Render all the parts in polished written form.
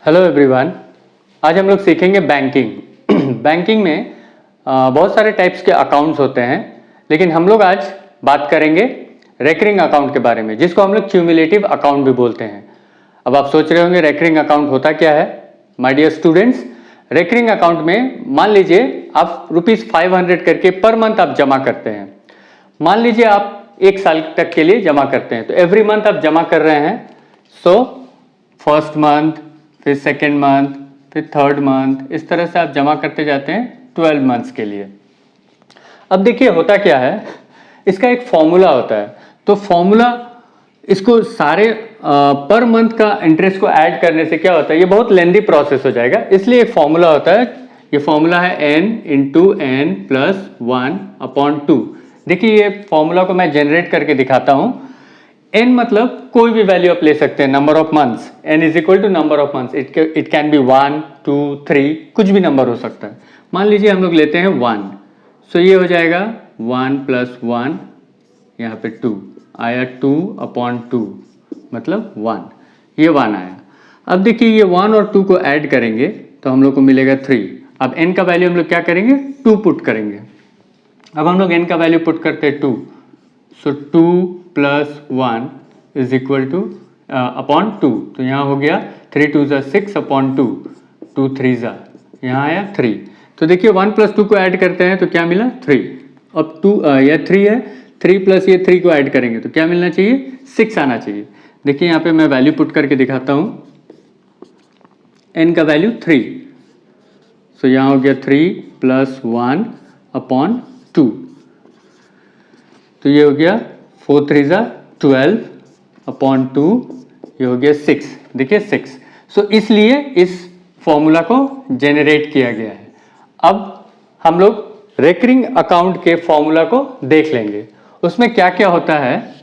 Hello everyone. आज हम लोग सीखेंगे बैंकिंग। बैंकिंग में बहुत सारे टाइप्स के अकाउंट्स होते हैं, लेकिन हम लोग आज बात करेंगे रेकरिंग अकाउंट के बारे में, जिसको हम लोग क्यूमुलेटिव अकाउंट भी बोलते हैं। अब आप सोच रहे होंगे रेकरिंग अकाउंट होता क्या है। My dear students, recurring account में मान लीजिए आप ₹500 करके पर मंथ आप जमा करते हैं। मान लीजिए आप 1 साल तक के लिए जमा करते हैं, तो एवरी मंथ आप जमा कर रहे हैं। सो फर्स्ट मंथ, फिर सेकेंड मंथ, फिर थर्ड मंथ, इस तरह से आप जमा करते जाते हैं 12 मंथ्स के लिए। अब देखिए होता क्या है, इसका एक फॉर्मूला होता है। तो फॉर्मूला इसको सारे पर मंथ का इंटरेस्ट को ऐड करने से क्या होता है, ये बहुत लेंदी प्रोसेस हो जाएगा, इसलिए एक फॉर्मूला होता है। ये फॉर्मूला है n इंटू n प्लस 1/2। देखिए ये फॉर्मूला को मैं जनरेट करके दिखाता हूं। n मतलब कोई भी वैल्यू आप ले सकते हैं, number of months. n is equal to number of months. It can be 1, 2, 3, कुछ भी नंबर हो सकता है। मान लीजिए हम लोग लेते हैं 1, सो ये हो जाएगा 1 प्लस 1, यहाँ पे 2 आया, 2/2 मतलब 1, ये 1 आया। अब देखिए ये 1 और 2 को ऐड करेंगे तो हम लोग को मिलेगा 3। अब n का वैल्यू हम लोग क्या करेंगे, 2 पुट करेंगे। अब हम लोग n का वैल्यू पुट करते हैं 2, सो 2 plus 1 is equal two upon 2, तो यहाँ हो गया 3 2 ज़ा 6/2, 2 3 ज़ा, यहाँ आया 3। तो देखिए 1 प्लस 2 को ऐड करते हैं तो क्या मिला, 3। अब 2 यह 3 है, 3 प्लस ये 3 को ऐड करेंगे तो क्या मिलना चाहिए, 6 आना चाहिए। देखिए यहाँ पे मैं वैल्यू पुट करके दिखाता हूँ। n का वैल्यू 3, सो यहाँ हो गया 3 प्लस 1/2, तो ये हो गया 4 3 ज़ा 12/2, ये हो गया 6। देखिए 6। सो इसलिए इस फॉर्मूला को जेनरेट किया गया है। अब हम लोग रेकरिंग अकाउंट के फॉर्मूला को देख लेंगे, उसमें क्या क्या होता है।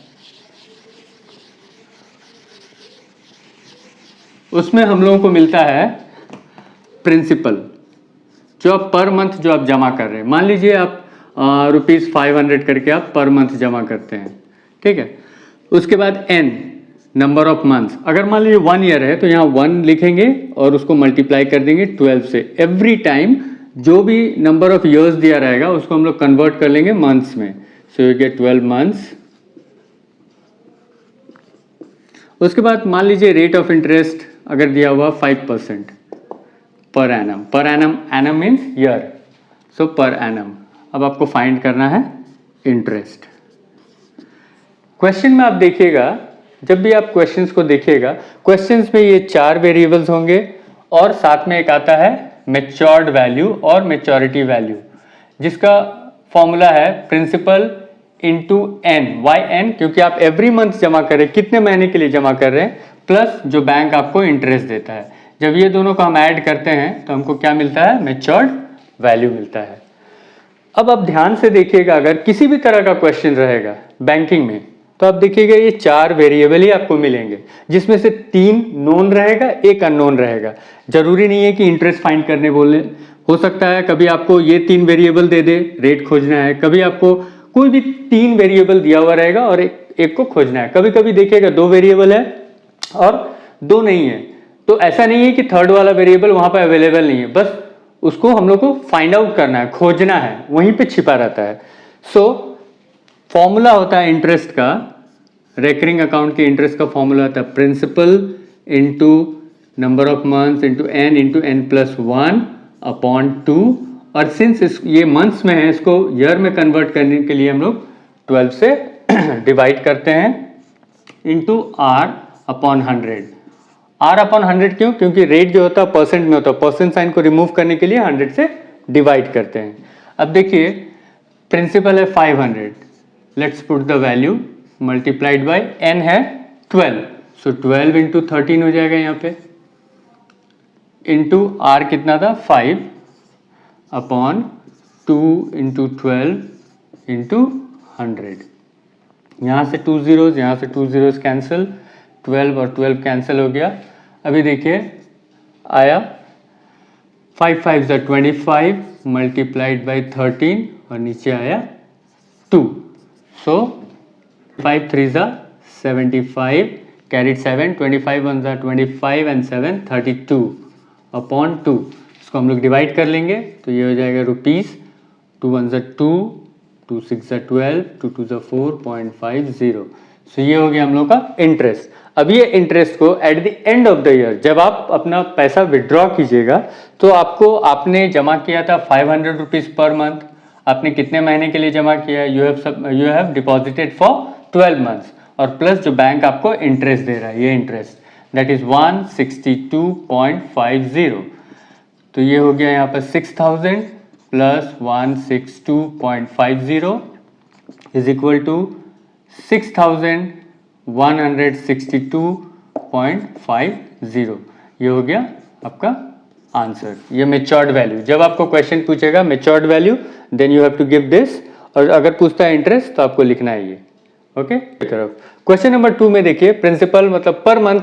उसमें हम लोगों को मिलता है प्रिंसिपल, जो आप पर मंथ जो आप जमा कर रहे हैं। मान लीजिए आप ₹500 करके आप पर मंथ जमा करते हैं, ठीक है। उसके बाद n नंबर ऑफ मंथ्स, अगर मान लीजिए 1 ईयर है तो यहाँ 1 लिखेंगे और उसको मल्टीप्लाई कर देंगे 12 से। एवरी टाइम जो भी नंबर ऑफ ईयर्स दिया रहेगा उसको हम लोग कन्वर्ट कर लेंगे मंथ्स में। So you get 12 months. उसके बाद मान लीजिए रेट ऑफ इंटरेस्ट अगर दिया हुआ 5% per annum. Per annum, annum means year, so per annum. अब आपको फाइंड करना है इंटरेस्ट। क्वेश्चन में आप देखिएगा, जब भी आप क्वेश्चंस को देखिएगा, क्वेश्चंस में ये 4 वेरिएबल्स होंगे और साथ में एक आता है मैच्योर्ड वैल्यू और मैच्योरिटी वैल्यू, जिसका फॉर्मूला है principal into n। Y n, क्योंकि आप एवरी मंथ जमा कर रहे हैं, कितने महीने के लिए जमा कर रहे हैं, प्लस जो बैंक आपको इंटरेस्ट देता है। जब ये दोनों को हम ऐड करते हैं तो हमको क्या मिलता है, मैच्योर्ड वैल्यू मिलता है। अब आप ध्यान से देखिएगा, अगर किसी भी तरह का क्वेश्चन रहेगा बैंकिंग में तो आप देखिएगा ये 4 वेरिएबल ही आपको मिलेंगे, जिसमें से 3 नोन रहेगा, 1 अननोन रहेगा। जरूरी नहीं है कि इंटरेस्ट फाइंड करने बोले, हो सकता है कभी आपको ये 3 वेरिएबल दे दे, रेट खोजना है, कभी आपको कोई भी 3 वेरिएबल दिया हुआ रहेगा और एक को खोजना है। कभी कभी देखिएगा 2 वेरिएबल है और 2 नहीं है, तो ऐसा नहीं है कि थर्ड वाला वेरिएबल वहां पर अवेलेबल नहीं है, बस उसको हम लोग को फाइंड आउट करना है, खोजना है, वहीं पे छिपा रहता है। सो फॉर्मूला होता है इंटरेस्ट का, रेकरिंग अकाउंट के इंटरेस्ट का फॉर्मूला होता है principal into number of months into n plus 1/2। और सिंस ये मंथ्स में है, इसको ईयर में कन्वर्ट करने के लिए हम लोग 12 से डिवाइड करते हैं इंटू r/100। r/100 क्यों, क्योंकि रेट जो होता है परसेंट में होता है, परसेंट साइन को रिमूव करने के लिए 100 से डिवाइड करते हैं। अब देखिए प्रिंसिपल है 500, let's put the value multiplied by n है 12, सो 12 इंटू 13 हो जाएगा यहाँ पे, इंटू r कितना था 5/2 इंटू 12 इंटू 100। यहाँ से 2 zeros, यहाँ से 2 zeros कैंसिल, 12 और 12 कैंसिल हो गया। अभी देखिए आया 5 5 ज़ा 25 मल्टीप्लाइड बाई 13 और नीचे आया 2, सो 5 3 ज़ा 75 कैरिड 7, 25 वन ज़ा 25 एंड 7 32 अपॉन 2। इसको हम लोग डिवाइड कर लेंगे तो ये हो जाएगा रुपीज़, 2 वन ज़ा 2, 2 6 ज़ा 12, 2 2 ज़ा 4.50। सो ये हो गया हम लोग का इंटरेस्ट। अब ये इंटरेस्ट को at the end of the year जब आप अपना पैसा विड्रॉ कीजिएगा तो आपने जमा किया था 500 रुपीज़ पर मंथ, आपने कितने महीने के लिए जमा किया है, you have deposited for 12 months, और प्लस जो बैंक आपको इंटरेस्ट दे रहा है ये इंटरेस्ट दैट इज 162.50। तो ये हो गया यहाँ पर 6000 प्लस 162.50 इज इक्वल टू 6162.50। ये हो गया आपका आंसर, ये मेच्योर्ड वैल्यू। जब आपको क्वेश्चन पूछेगा matured value then you have to give this, और अगर पूछता है इंटरेस्ट तो आपको लिखना है ये। ओके तरफ क्वेश्चन नंबर 2 में देखिए, प्रिंसिपल मतलब पर मंथ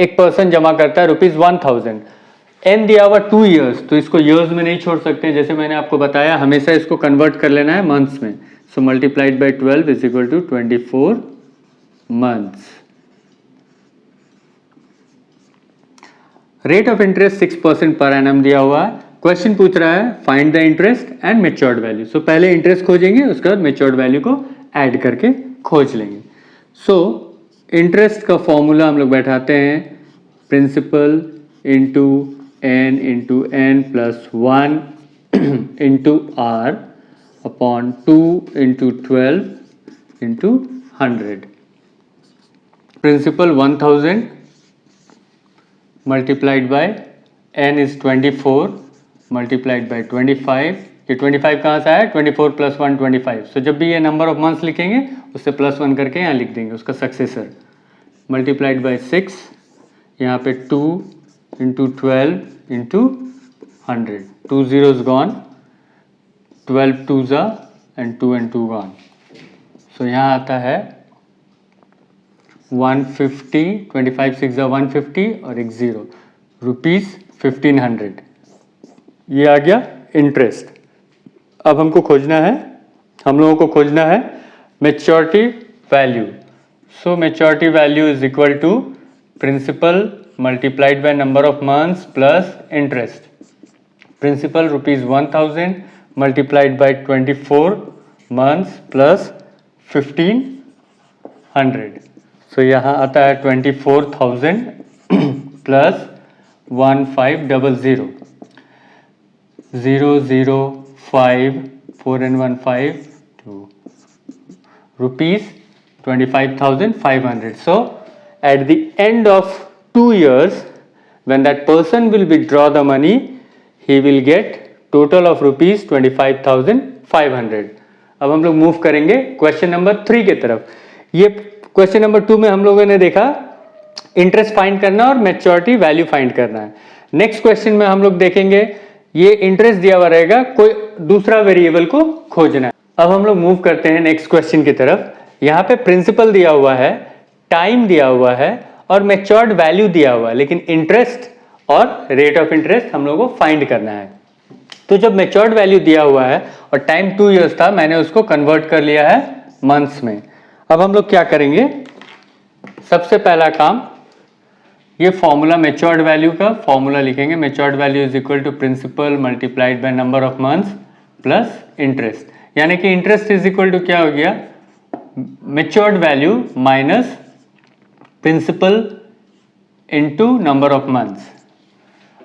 एक पर्सन जमा करता है ₹1000, एन दिया हुआ 2 ईयर्स, तो इसको ईयर्स में नहीं छोड़ सकते, जैसे मैंने आपको बताया हमेशा इसको कन्वर्ट कर लेना है मंथ्स में। So multiplied by 12 is equal to 24 months. Rate of interest 6% per annum दिया हुआ है। क्वेश्चन पूछ रहा है find the interest and matured value. So पहले इंटरेस्ट खोजेंगे, उसके बाद मेच्योर्ड वैल्यू को ऐड करके खोज लेंगे। सो इंटरेस्ट का फॉर्मूला हम लोग बैठाते हैं, principal into n plus 1 into r upon 2 into 12 into 100। Principal 1000 multiplied by n is 24 multiplied by 25। ये 25 कहाँ से आया, 24 प्लस 1 25। सो जब भी ये नंबर ऑफ मंथ्स लिखेंगे उससे प्लस 1 करके यहाँ लिख देंगे उसका सक्सेसर। मल्टीप्लाइड बाय 6, यहाँ पे 2 into 12 into 100, 2 zeros gone, 12 2s and 2 and 2 gone। सो यहाँ आता है 150, 25 6 150 और एक 0, ₹1500। ये आ गया इंटरेस्ट। अब हमको खोजना है, हम लोगों को खोजना है maturity value. So maturity value is equal to principal multiplied by number of months plus interest. Principal ₹1000 multiplied by 24 months plus 1500। So यहाँ आता है 24,000 plus 1500, 0 0 5 4 and 1 5 2 ₹25,500। So at the end of 2 years when that person will withdraw the money he will get total of ₹25,500। अब हम लोग move करेंगे question number 3 के तरफ। ये क्वेश्चन नंबर 2 में हम लोगों ने देखा इंटरेस्ट फाइंड करना और मैच्योरिटी वैल्यू फाइंड करना है। नेक्स्ट क्वेश्चन में हम लोग देखेंगे ये इंटरेस्ट दिया हुआ रहेगा, कोई दूसरा वेरिएबल को खोजना है। अब हम लोग मूव करते हैं नेक्स्ट क्वेश्चन की तरफ। यहाँ पे प्रिंसिपल दिया हुआ है, टाइम दिया हुआ है और मैच्योर्ड वैल्यू दिया हुआ है, लेकिन इंटरेस्ट और रेट ऑफ इंटरेस्ट हम लोगों को फाइंड करना है। तो जब मैच्योर्ड वैल्यू दिया हुआ है और टाइम 2 ईयर्स था, मैंने उसको कन्वर्ट कर लिया है मंथ्स में। अब हम लोग क्या करेंगे, सबसे पहला काम ये फॉर्मूला मैच्योर्ड वैल्यू का फॉर्मूला लिखेंगे। Matured value is equal to principal multiplied by number of months plus interest, यानी कि इंटरेस्ट इज इक्वल टू क्या हो गया, matured value minus principal into number of months.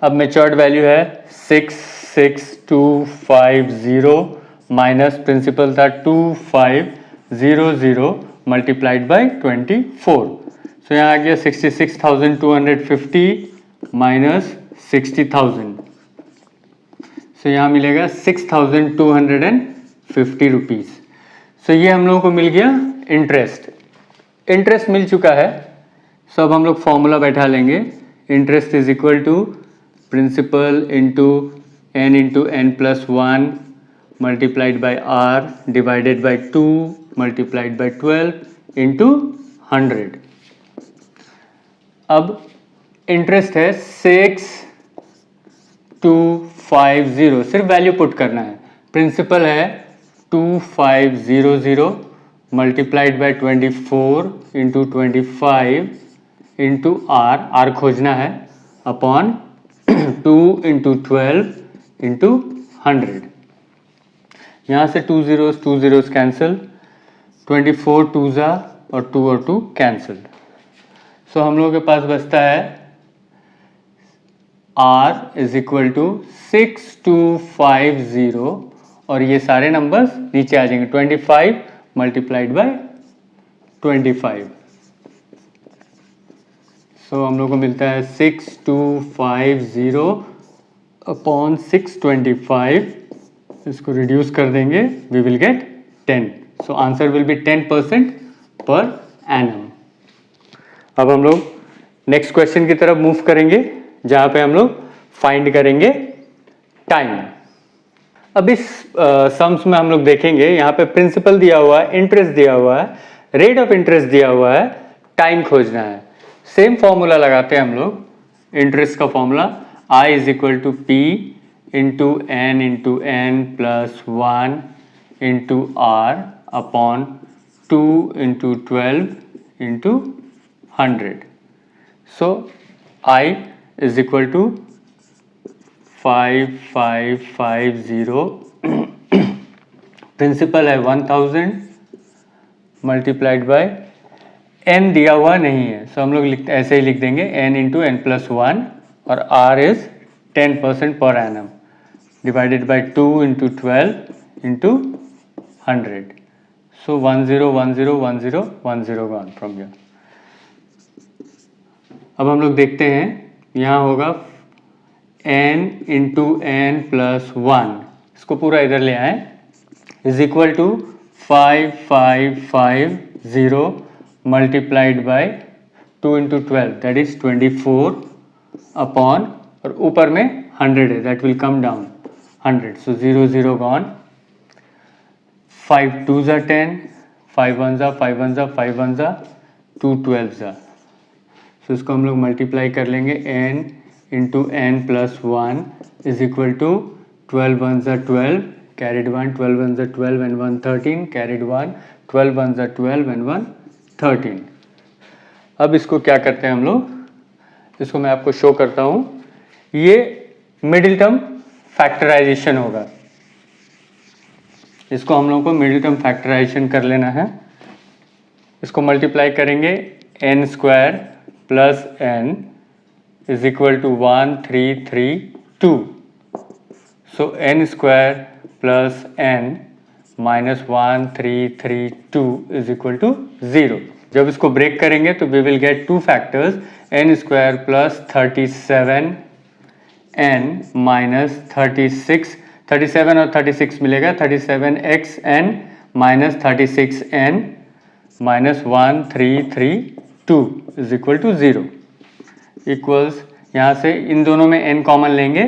अब मैच्योर्ड वैल्यू है 66250 minus principal था 2500 मल्टीप्लाइड बाय 24। सो यहाँ आ गया 66,250 माइनस 60,000। सो यहाँ मिलेगा 6,250 रुपीज़। सो ये हम लोगों को मिल गया इंटरेस्ट। इंटरेस्ट मिल चुका है, सो अब हम लोग फॉर्मूला बैठा लेंगे। Interest is equal to principal into n plus 1 multiplied by r divided by 2 multiplied by 12 into 100। अब इंटरेस्ट है 6250, सिर्फ वैल्यू पुट करना है। प्रिंसिपल है 2500 multiplied by 24 into 25 into R खोजना है, अपॉन 2 इंटू 12 इंटू 100। यहाँ से 2 zeros कैंसिल, 24 2 जा और 2 और 2 कैंसिल। सो हम लोगों के पास बचता है R इज इक्वल टू 6250 और ये सारे नंबर्स नीचे आ जाएंगे, 25 मल्टीप्लाइड बाय 25। सो हम लोग को मिलता है 6250 अपॉन 625। इसको रिड्यूस कर देंगे, we will get 10। So answer will be 10% per annum. अब हम लोग नेक्स्ट क्वेश्चन की तरफ मूव करेंगे, जहां पे हम लोग फाइंड करेंगे टाइम। अब इस सम्स में हम लोग देखेंगे, यहाँ पे प्रिंसिपल दिया हुआ है, इंटरेस्ट दिया हुआ है, रेट ऑफ इंटरेस्ट दिया हुआ है, टाइम खोजना है। सेम फॉर्मूला लगाते हैं हम लोग, इंटरेस्ट का formula I is equal to P into n plus 1 into R upon 2 into 12 into 100। So I is equal to 5550, principal है 1000 मल्टीप्लाइड बाय n दिया हुआ नहीं है, सो हम लोग ऐसे ही लिख देंगे n इंटू n प्लस 1 और R is 10% per annum divided by 2 into 12 into 100। So 10 10 10 10 gone from here. अब हम लोग देखते हैं, यहाँ होगा n इंटू n प्लस 1, इसको पूरा इधर ले आए, is equal to 5550 multiplied by 2 into 12 that is 24 upon, और ऊपर में 100 है, that will come down 100। So 0 0 gone, 5 2 जा 10, 5 1 जा 5 1 जा 5 1 जा 2 12 जा। सो इसको हम लोग मल्टीप्लाई कर लेंगे, n into n plus 1 is equal to 12 1 जा 12 कैरिड 1, 12 1 जा 12 and 1 13 कैरिड 1, 12 1 जा 12 and 1 13। अब इसको क्या करते हैं हम लोग, इसको मैं आपको शो करता हूं, ये मिडिल टर्म फैक्टराइजेशन होगा, इसको हम लोगों को मिडिल टर्म फैक्टराइजेशन कर लेना है। इसको मल्टीप्लाई करेंगे, n square plus n is equal to 1332। So n square plus n minus 1332 is equal to 0। जब इसको ब्रेक करेंगे तो we will get two factors, n square plus 37 n minus 36, 37 और 36 मिलेगा, 37xn minus 36n minus 1332 is equal to 0 equals, यहाँ से इन दोनों में n कॉमन लेंगे,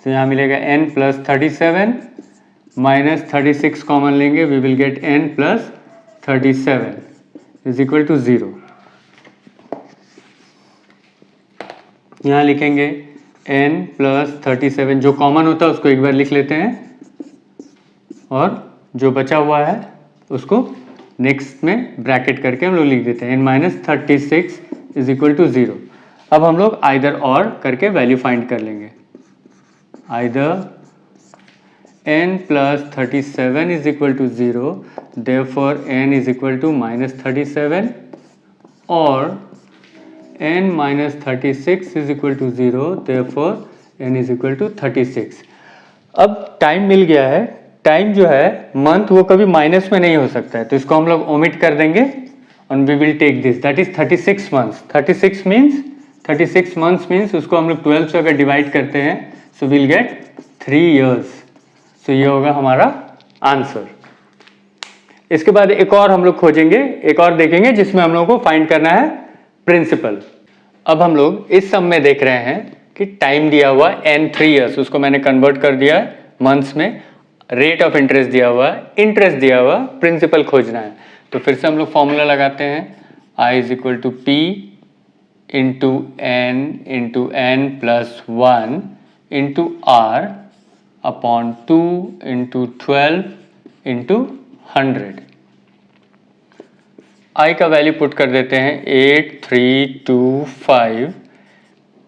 तो यहाँ मिलेगा n प्लस 37 माइनस 36 कॉमन लेंगे, we will get n plus 37 is equal to 0। यहाँ लिखेंगे n प्लस 37, जो कॉमन होता है उसको एक बार लिख लेते हैं, और जो बचा हुआ है उसको नेक्स्ट में ब्रैकेट करके हम लोग लिख देते हैं, n minus 36 is equal to 0। अब हम लोग आइदर और करके वैल्यू फाइंड कर लेंगे, either n plus 37 is equal to 0, therefore n is equal to minus 37, और n minus 36 is equal to 0, therefore n is equal to 36। अब टाइम मिल गया है, टाइम जो है मंथ वो कभी माइनस में नहीं हो सकता है, तो इसको हम लोग ओमिट कर देंगे and we will take this, that is 36 months। 36 months means उसको हम लोग 12 से अगर डिवाइड करते हैं, so we'll get 3 years। so ये होगा हमारा आंसर। इसके बाद एक और हम लोग खोजेंगे, एक और देखेंगे जिसमें हम लोगों को फाइंड करना है प्रिंसिपल। अब हम लोग इस सम में देख रहे हैं कि टाइम दिया हुआ n 3 years, उसको मैंने कन्वर्ट कर दिया मंथ्स में, रेट ऑफ इंटरेस्ट दिया हुआ, इंटरेस्ट दिया हुआ, प्रिंसिपल खोजना है। तो फिर से हम लोग फॉर्मूला लगाते हैं, I is equal to P into n plus 1 into R upon 2 into 12 into 100। I का वैल्यू पुट कर देते हैं 8325,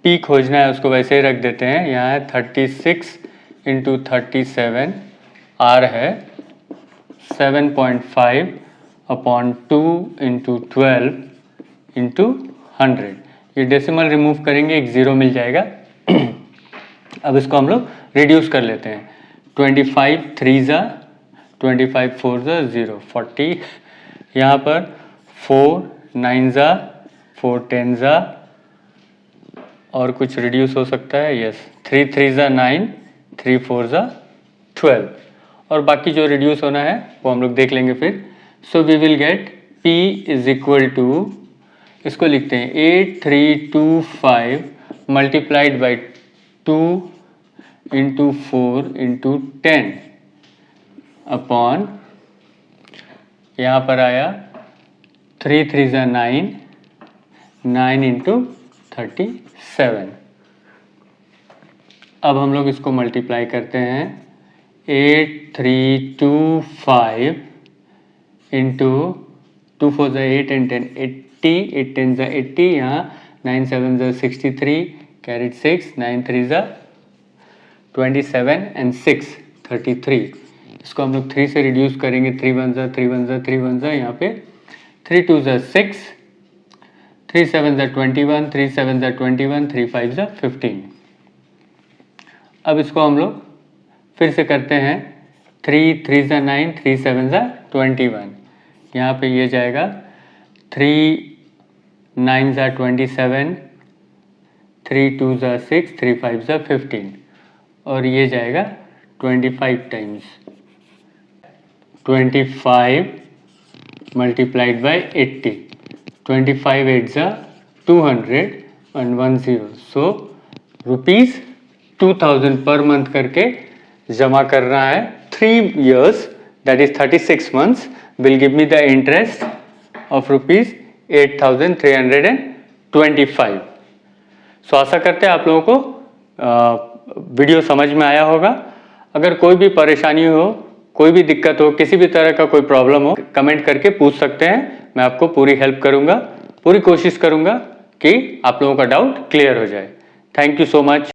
पी खोजना है उसको वैसे ही रख देते हैं, यहाँ है 36 इंटू 37, आर है 7.5 अपॉन 2 इंटू 12 इंटू 100। ये डेसिमल रिमूव करेंगे, एक ज़ीरो मिल जाएगा। अब इसको हम लोग रिड्यूस कर लेते हैं। 25 3 ज़ा 25 4 ज़ा 0 40, यहाँ पर 4 9 ज़ा 4 10 ज़ा, और कुछ रिड्यूस हो सकता है, यस 3 3 ज़ा 9 3 4 ज़ा 12, और बाकी जो रिड्यूस होना है वो हम लोग देख लेंगे फिर। So we will get P is equal to, इसको लिखते हैं 8325 multiplied by 2 into 4 into 10 upon, यहाँ पर आया 3 3 ज़ा 9 9 इंटू 37। अब हम लोग इसको मल्टीप्लाई करते हैं 8325 इंटू 2 4 ज़ा 8 एंड 10 80, 8 10 ज़ा 80, यहाँ 9 7 ज़ा 63, कैरिड 6, 9 3 ज़ा 27 एंड 6 33। इसको हम लोग 3 से रिड्यूस करेंगे, 3 1 ज़ा 3 1 ज़ा 3 1 ज़ा, यहाँ पे 3 2 ज़ा 6, 3 7 ज़ा 21, 3 7 ज़ा 21, 3 5 ज़ा 15। अब इसको हम लोग फिर से करते हैं, 3 3 ज़ा 9, 3 7 ज़ा 21, यहाँ पे ये जाएगा 3 9 ज़ा 27, 3 2 ज़ा 6, 3 5 ज़ा 15, और ये जाएगा 25 टाइम्स 25 मल्टीप्लाइड बाई 80, 25 8 ज़ा 200 and 10, सो ₹2000 पर मंथ करके जमा करना है। 3 years, that is 36 months, will give me the interest of ₹8,325। सो आशा करते हैं आप लोगों को वीडियो समझ में आया होगा। अगर कोई भी परेशानी हो, कोई भी दिक्कत हो, किसी भी तरह का कोई प्रॉब्लम हो, कमेंट करके पूछ सकते हैं, मैं आपको पूरी हेल्प करूंगा, पूरी कोशिश करूंगा कि आप लोगों का डाउट क्लियर हो जाए। Thank you so much.